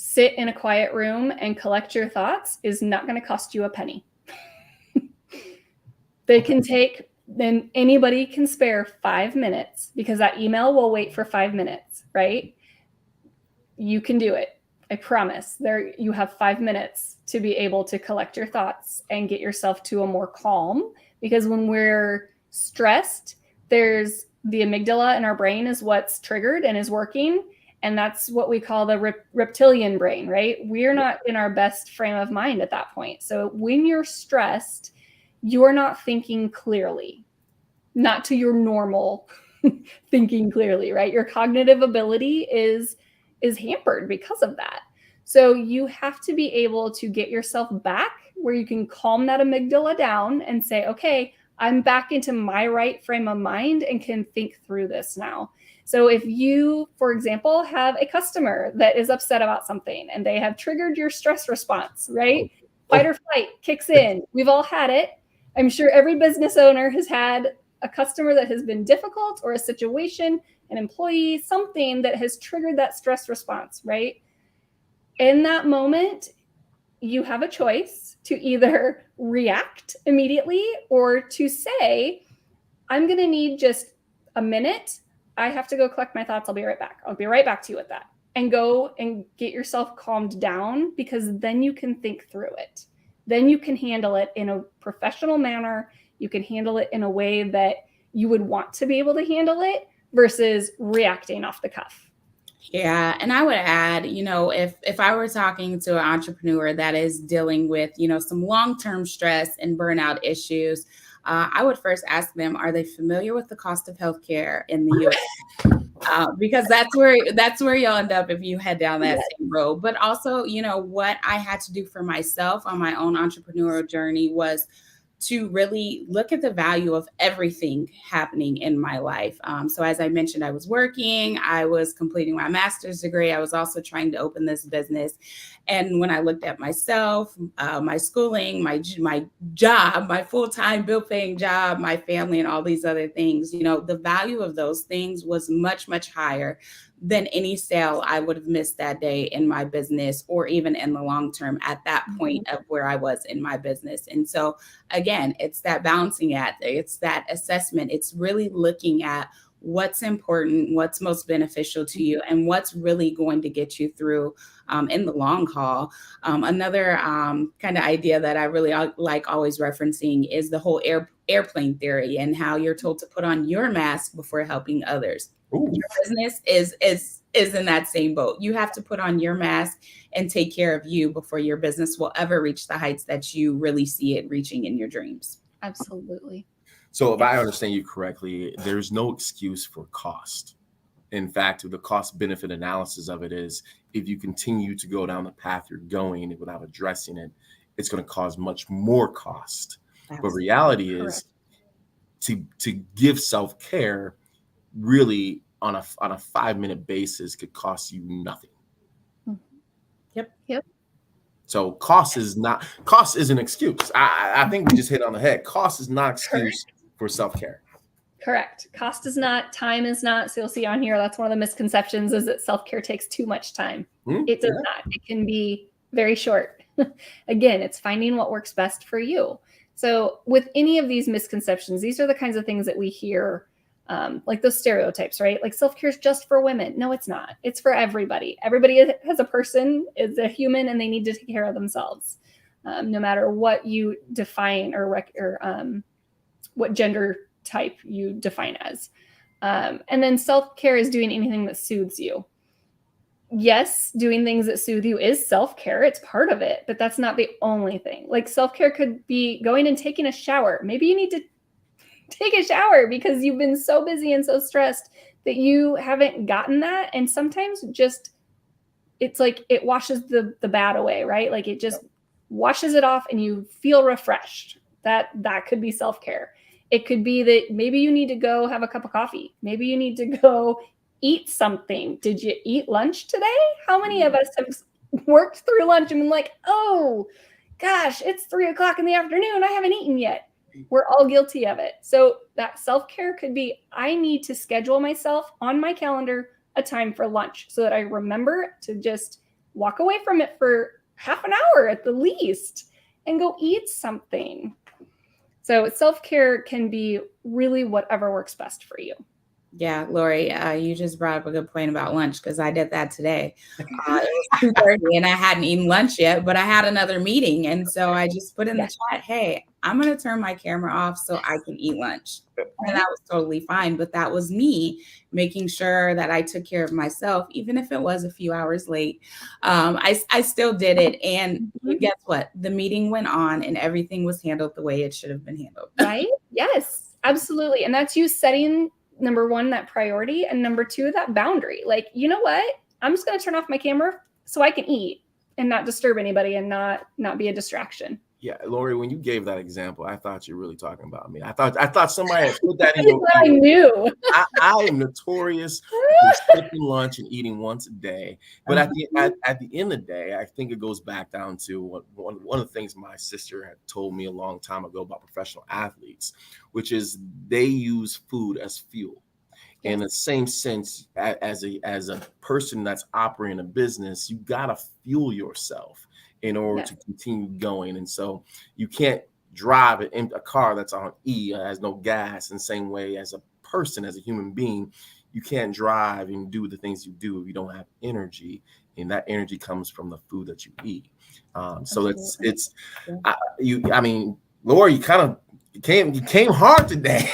sit in a quiet room and collect your thoughts is not going to cost you a penny. Then anybody can spare 5 minutes because that email will wait for 5 minutes, right? You can do it. I promise. You have 5 minutes to be able to collect your thoughts and get yourself to a more calm, because when we're stressed, there's the amygdala in our brain is what's triggered and is working. And that's what we call the reptilian brain, right? We're not in our best frame of mind at that point. So when you're stressed, you're not thinking clearly, not to your normal thinking clearly, right? Your cognitive ability is hampered because of that. So you have to be able to get yourself back where you can calm that amygdala down and say, okay, I'm back into my right frame of mind and can think through this now. So if you, for example, have a customer that is upset about something and they have triggered your stress response, right? Fight or flight kicks in. We've all had it. I'm sure every business owner has had a customer that has been difficult, or a situation, an employee, something that has triggered that stress response, right? In that moment, you have a choice to either react immediately or to say, I'm going to need just a minute. I have to go collect my thoughts. I'll be right back. I'll be right back to you with that. And go and get yourself calmed down, because then you can think through it. Then you can handle it in a professional manner. You can handle it in a way that you would want to be able to handle it versus reacting off the cuff. Yeah. And I would add, if I were talking to an entrepreneur that is dealing with, some long-term stress and burnout issues, I would first ask them, are they familiar with the cost of healthcare in the U.S.? Because that's where you'll end up if you head down that same road. But also, what I had to do for myself on my own entrepreneurial journey was to really look at the value of everything happening in my life. So as I mentioned, I was working, I was completing my master's degree. I was also trying to open this business. And when I looked at myself, my schooling, my job, my full-time bill-paying job, my family, and all these other things, the value of those things was much, much higher than any sale I would have missed that day in my business, or even in the long term at that point of where I was in my business. And so again, it's that balancing act, it's that assessment. It's really looking at what's important, what's most beneficial to you, and what's really going to get you through in the long haul. Another kind of idea that I really like always referencing is the whole airplane theory, and how you're told to put on your mask before helping others. Ooh. Your business is in that same boat. You have to put on your mask and take care of you before your business will ever reach the heights that you really see it reaching in your dreams. Absolutely. So if I understand you correctly, there's no excuse for cost. In fact, the cost benefit analysis of it is, if you continue to go down the path you're going without addressing it, it's going to cause much more cost. Absolutely. But reality is, to give self-care really on a 5-minute basis could cost you nothing. Yep. So cost is an excuse. I think we just hit on the head. Cost is not an excuse for self-care. Correct. Cost is not, time is not. So you'll see on here, that's one of the misconceptions, is that self-care takes too much time. It does not. It can be very short. Again, it's finding what works best for you. So with any of these misconceptions, these are the kinds of things that we hear, like those stereotypes, right? Like self-care is just for women. No, it's not. It's for everybody. Everybody has a person, is a human, and they need to take care of themselves, no matter what you define or what gender type you define as. And then self-care is doing anything that soothes you. Yes, doing things that soothe you is self-care. It's part of it, but that's not the only thing. Like self-care could be going and taking a shower. Maybe you need to take a shower because you've been so busy and so stressed that you haven't gotten that. And sometimes just, it's like it washes the bad away, right? Like it just washes it off and you feel refreshed. That could be self-care. It could be that maybe you need to go have a cup of coffee. Maybe you need to go eat something. Did you eat lunch today? How many of us have worked through lunch and been like, oh gosh, it's 3:00 in the afternoon. I haven't eaten yet. We're all guilty of it. So that self-care could be, I need to schedule myself on my calendar a time for lunch so that I remember to just walk away from it for half an hour at the least and go eat something. So self-care can be really whatever works best for you. Yeah, Lori, you just brought up a good point about lunch, because I did that today. It was 2:30 and I hadn't eaten lunch yet, but I had another meeting. And so I just put in the chat, hey, I'm going to turn my camera off so I can eat lunch. And that was totally fine. But that was me making sure that I took care of myself, even if it was a few hours late. I still did it. And guess what? The meeting went on and everything was handled the way it should have been handled. Right? Yes, absolutely. And that's you setting, number one, that priority, and number two, that boundary. Like, you know what? I'm just going to turn off my camera so I can eat and not disturb anybody and not be a distraction. Yeah, Lori, when you gave that example, I thought you were really talking about me. I thought somebody had put that in your I knew. I am notorious for skipping lunch and eating once a day. But at the end of the day, I think it goes back down to one of the things my sister had told me a long time ago about professional athletes, which is they use food as fuel. In the same sense, as a person that's operating a business, you gotta fuel yourself in order to continue going. And so you can't drive a car that's on E, has no gas, in the same way as a person, as a human being, you can't drive and do the things you do if you don't have energy. And that energy comes from the food that you eat. So I mean, Laura, you came hard today.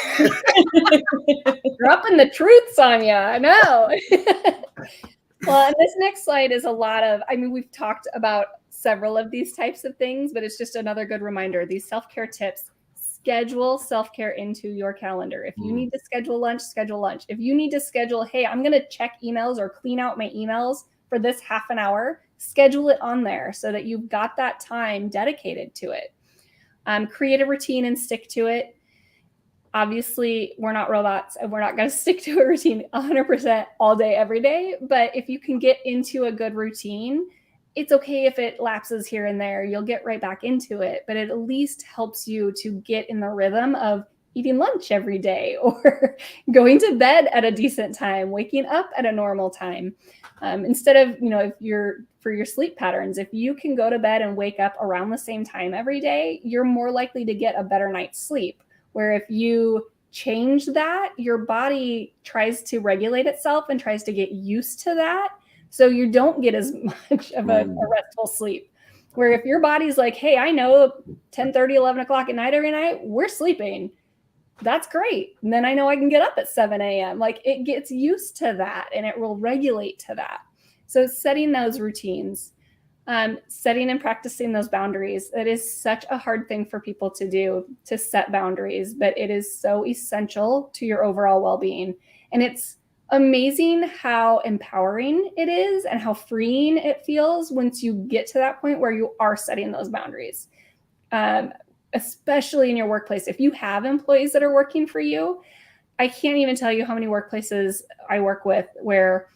Dropping the truths on you. I know. Well, and this next slide is a lot of, we've talked about several of these types of things, but it's just another good reminder. These self-care tips, schedule self-care into your calendar. If you need to schedule lunch, schedule lunch. If you need to schedule, hey, I'm going to check emails or clean out my emails for this half an hour, schedule it on there so that you've got that time dedicated to it. Create a routine and stick to it. Obviously, we're not robots and we're not going to stick to a routine 100% all day, every day. But if you can get into a good routine, it's okay if it lapses here and there. You'll get right back into it. But it at least helps you to get in the rhythm of eating lunch every day or going to bed at a decent time, waking up at a normal time. Instead of, for your sleep patterns, if you can go to bed and wake up around the same time every day, you're more likely to get a better night's sleep. Where if you change that, your body tries to regulate itself and tries to get used to that. So you don't get as much of a restful sleep. Where if your body's like, hey, I know 10:30, 11 o'clock at night every night, we're sleeping. That's great. And then I know I can get up at 7 a.m. Like it gets used to that and it will regulate to that. So setting those routines, setting and practicing those boundaries. It is such a hard thing for people to do, to set boundaries, but it is so essential to your overall well-being. And it's amazing how empowering it is and how freeing it feels once you get to that point where you are setting those boundaries. Especially in your workplace. If you have employees that are working for you, I can't even tell you how many workplaces I work with where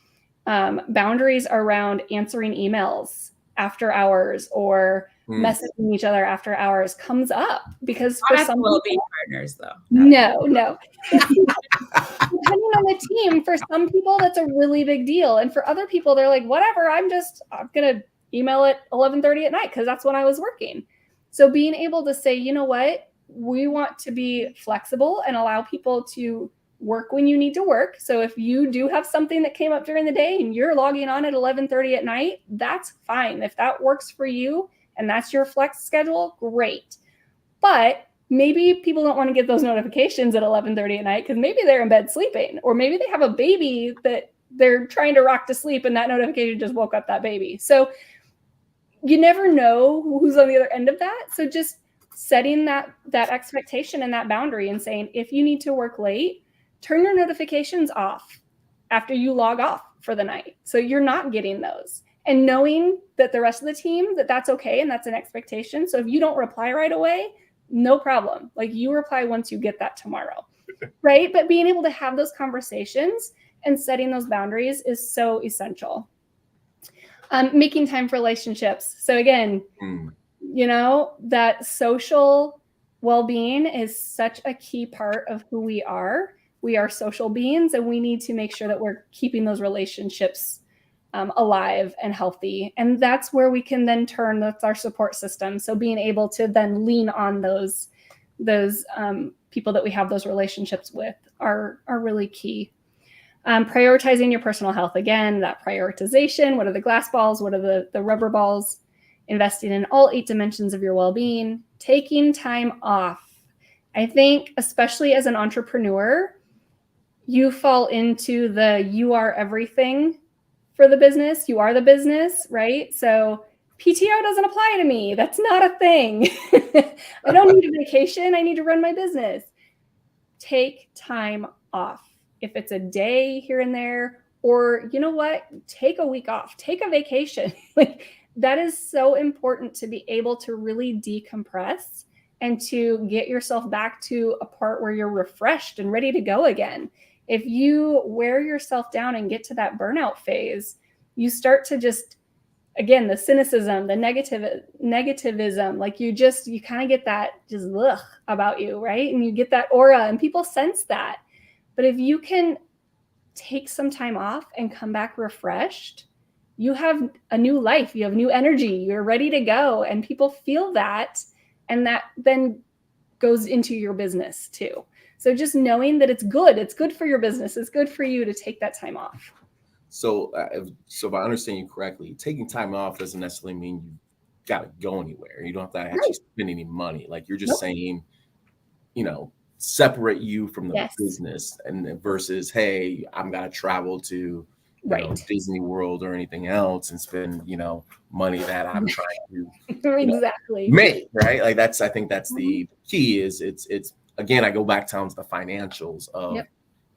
boundaries around answering emails after hours or messaging each other after hours comes up because for some well-being partners, though. No. Depending on the team, for some people that's a really big deal, and for other people they're like, whatever. I'm gonna email at 11:30 at night because that's when I was working. So being able to say, you know what, we want to be flexible and allow people to work when you need to work. So if you do have something that came up during the day and you're logging on at 11:30 at night, that's fine. If that works for you and that's your flex schedule, great. But maybe people don't want to get those notifications at 11:30 at night because maybe they're in bed sleeping, or maybe they have a baby that they're trying to rock to sleep and that notification just woke up that baby. So you never know who's on the other end of that. So just setting that expectation and that boundary and saying, if you need to work late, turn your notifications off after you log off for the night. So you're not getting those. And knowing that the rest of the team, that's okay and that's an expectation. So if you don't reply right away, no problem. Like, you reply once you get that tomorrow, right? But being able to have those conversations and setting those boundaries is so essential. Making time for relationships. So again, you know, that social well-being is such a key part of who we are. We are social beings, and we need to make sure that we're keeping those relationships alive and healthy. And that's where we can then turn, that's our support system. So being able to then lean on those people that we have those relationships with are really key. Prioritizing your personal health. Again, that prioritization. What are the glass balls? What are the rubber balls? Investing in all 8 dimensions of your well-being. Taking time off. I think, especially as an entrepreneur, you fall into you are everything for the business. You are the business, right? So PTO doesn't apply to me. That's not a thing. I don't need a vacation. I need to run my business. Take time off. If it's a day here and there, or you know what, take a week off, take a vacation. Like, that is so important to be able to really decompress and to get yourself back to a part where you're refreshed and ready to go again. If you wear yourself down and get to that burnout phase, you start to just, again, the cynicism, the negativism, like you kind of get that just ugh about you, right? And you get that aura and people sense that. But if you can take some time off and come back refreshed, you have a new life, you have new energy, you're ready to go, and people feel that, and that then goes into your business too. So just knowing that it's good for your business, it's good for you to take that time off. So if I understand you correctly, taking time off doesn't necessarily mean you got to go anywhere. You don't have to actually spend any money. Like, you're just saying, you know, separate you from the business, and versus, hey, I'm gonna travel to you know, Disney World or anything else and spend, you know, money that I'm trying to make, right? Like, I think that's the key. Is it's again, I go back down to the financials of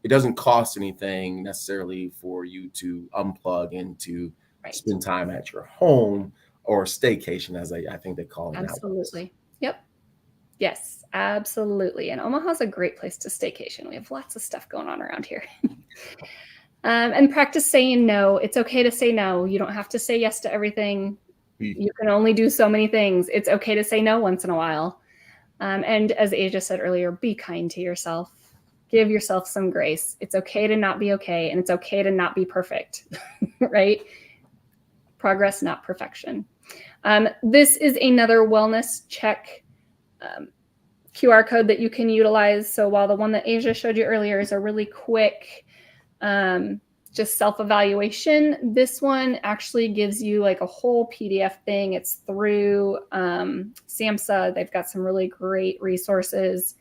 it doesn't cost anything necessarily for you to unplug and to spend time at your home, or staycation, as I think they call it. Absolutely. Yep. Yes, absolutely. And Omaha's a great place to staycation. We have lots of stuff going on around here. And practice saying no. It's okay to say no. You don't have to say yes to everything. You can only do so many things. It's okay to say no once in a while. And as Asia said earlier, be kind to yourself. Give yourself some grace. It's okay to not be okay, and it's okay to not be perfect, right? Progress, not perfection. This is another wellness check QR code that you can utilize. So while the one that Asia showed you earlier is a really quick just self-evaluation, this one actually gives you like a whole PDF thing. It's through SAMHSA. They've got some really great resources.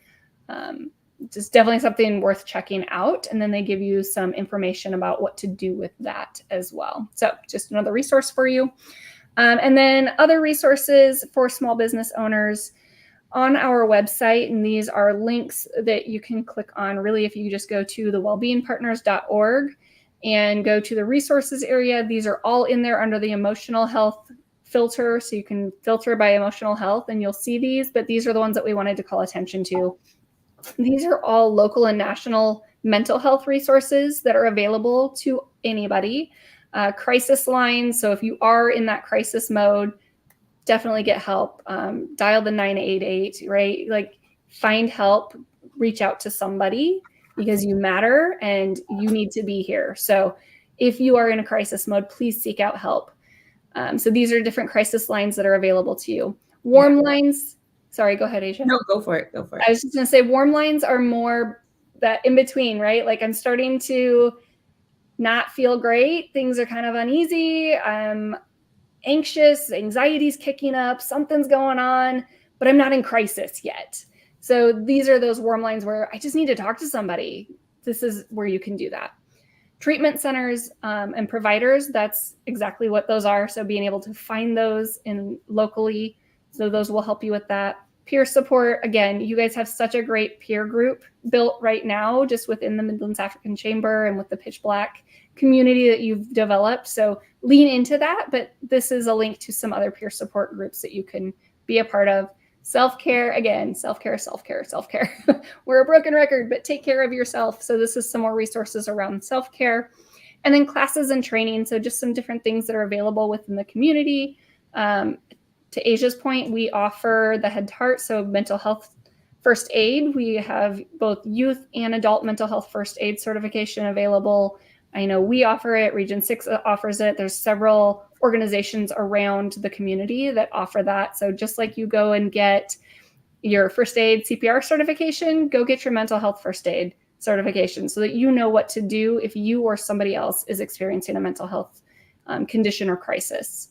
Just definitely something worth checking out. And then they give you some information about what to do with that as well. So just another resource for you. And then other resources for small business owners. on our website, and these are links that you can click on. Really, if you just go to the wellbeingpartners.org and go to the resources area, these are all in there under the emotional health filter. So you can filter by emotional health and you'll see these, but these are the ones that we wanted to call attention to. These are all local and national mental health resources that are available to anybody. Crisis lines. So if you are in that crisis mode, definitely get help. Dial the 988, right? Like, find help, reach out to somebody, because you matter and you need to be here. So if you are in a crisis mode, please seek out help. So these are different crisis lines that are available to you. Warm lines. Sorry, go ahead, Asia. No, go for it. Go for it. I was just going to say warm lines are more that in between, right? Like, I'm starting to not feel great. Things are kind of uneasy. I'm anxious, anxiety's kicking up, something's going on, but I'm not in crisis yet. So these are those warm lines where I just need to talk to somebody. This is where you can do that. Treatment centers and providers, that's exactly what those are. So being able to find those in locally, so those will help you with that. Peer support, again, you guys have such a great peer group built right now, just within the Midlands African Chamber and with the Pitch Black community that you've developed. So lean into that, but this is a link to some other peer support groups that you can be a part of. Self-care, again, self-care. We're a broken record, but take care of yourself. So this is some more resources around self-care. And then classes and training. So just some different things that are available within the community. To Asia's point, we offer the Head to Heart, so mental health first aid. We have both youth and adult mental health first aid certification available. I know we offer it, Region 6 offers it. There's several organizations around the community that offer that. So just like you go and get your first aid CPR certification, go get your mental health first aid certification so that you know what to do if you or somebody else is experiencing a mental health condition or crisis.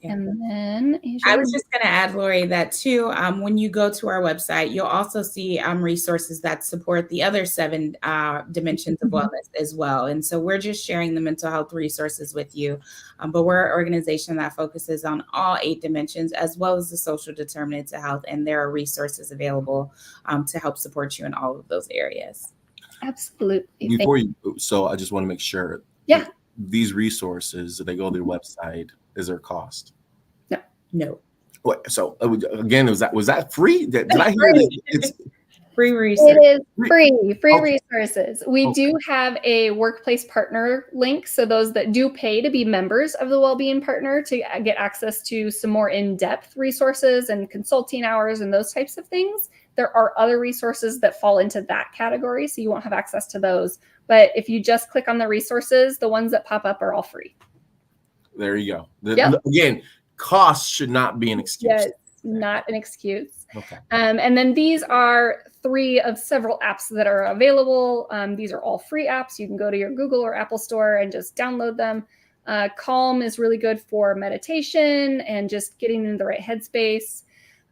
Yeah. And then Asia, I was just going to add, Lori, that too, when you go to our website, you'll also see resources that support the other 7 dimensions of wellness as well. And so we're just sharing the mental health resources with you. But we're an organization that focuses on all 8 dimensions, as well as the social determinants of health. And there are resources available to help support you in all of those areas. Absolutely. So I just want to make sure. Yeah. These resources, if they go to their website, is there a cost? No. What, so again, was that free? Did I hear that it's free research? It is free Okay. resources. We do have a workplace partner link. So those that do pay to be members of the Wellbeing Partner to get access to some more in-depth resources and consulting hours and those types of things. There are other resources that fall into that category, so you won't have access to those. But if you just click on the resources, the ones that pop up are all free. There you go. Yep. Again, cost should not be an excuse. Yes, not an excuse. Okay. And then these are 3 of several apps that are available. These are all free apps. You can go to your Google or Apple store and just download them. Calm is really good for meditation and just getting in the right headspace.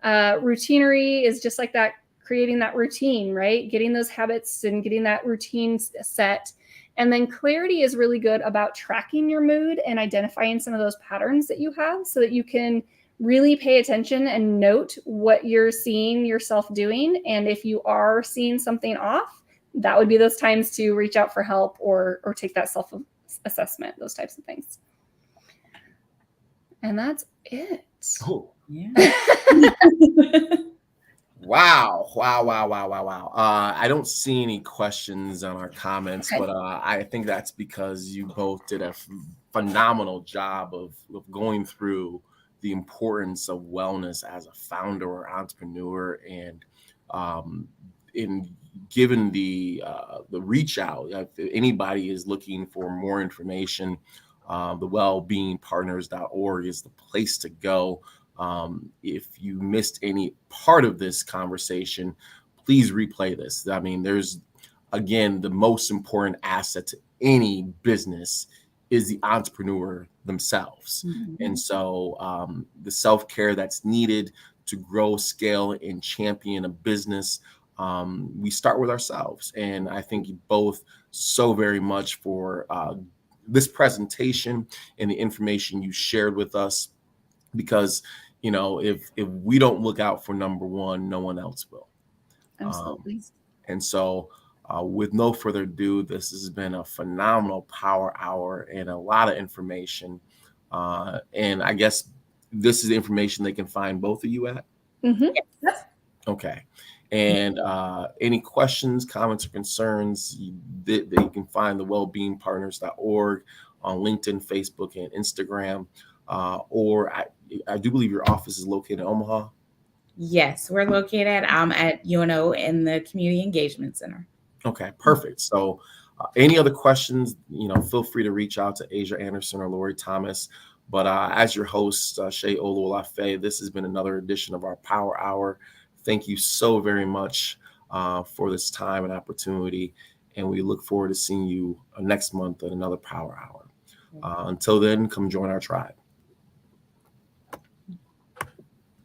Routinery is just like that, creating that routine, right? Getting those habits and getting that routine set. And then clarity is really good about tracking your mood and identifying some of those patterns that you have so that you can really pay attention and note what you're seeing yourself doing. And if you are seeing something off, that would be those times to reach out for help or take that self-assessment, those types of things. And that's it. Oh. Yeah. Wow. I don't see any questions on our comments, Okay. but I think that's because you both did a phenomenal job of going through the importance of wellness as a founder or entrepreneur, and in given the reach out. If anybody is looking for more information, the wellbeingpartners.org is the place to go. If you missed any part of this conversation, please replay this. I mean, there's, again, the most important asset to any business is the entrepreneur themselves. Mm-hmm. And so the self-care that's needed to grow, scale, and champion a business, we start with ourselves. And I thank you both so very much for this presentation and the information you shared with us, because you know, if we don't look out for number one, no one else will. Absolutely. And so, with no further ado, this has been a phenomenal power hour and a lot of information. And I guess this is the information they can find both of you at. Mm-hmm. Yes. Okay. And any questions, comments, or concerns, you can find the wellbeingpartners.org on LinkedIn, Facebook, and Instagram. Or I do believe your office is located in Omaha. Yes, we're located at UNO in the Community Engagement Center. Okay, perfect. So any other questions, you know, feel free to reach out to Asia Anderson or Lori Thomas. But as your host, Shay Oluwolafe, this has been another edition of our Power Hour. Thank you so very much for this time and opportunity. And we look forward to seeing you next month at another Power Hour. Until then, come join our tribe.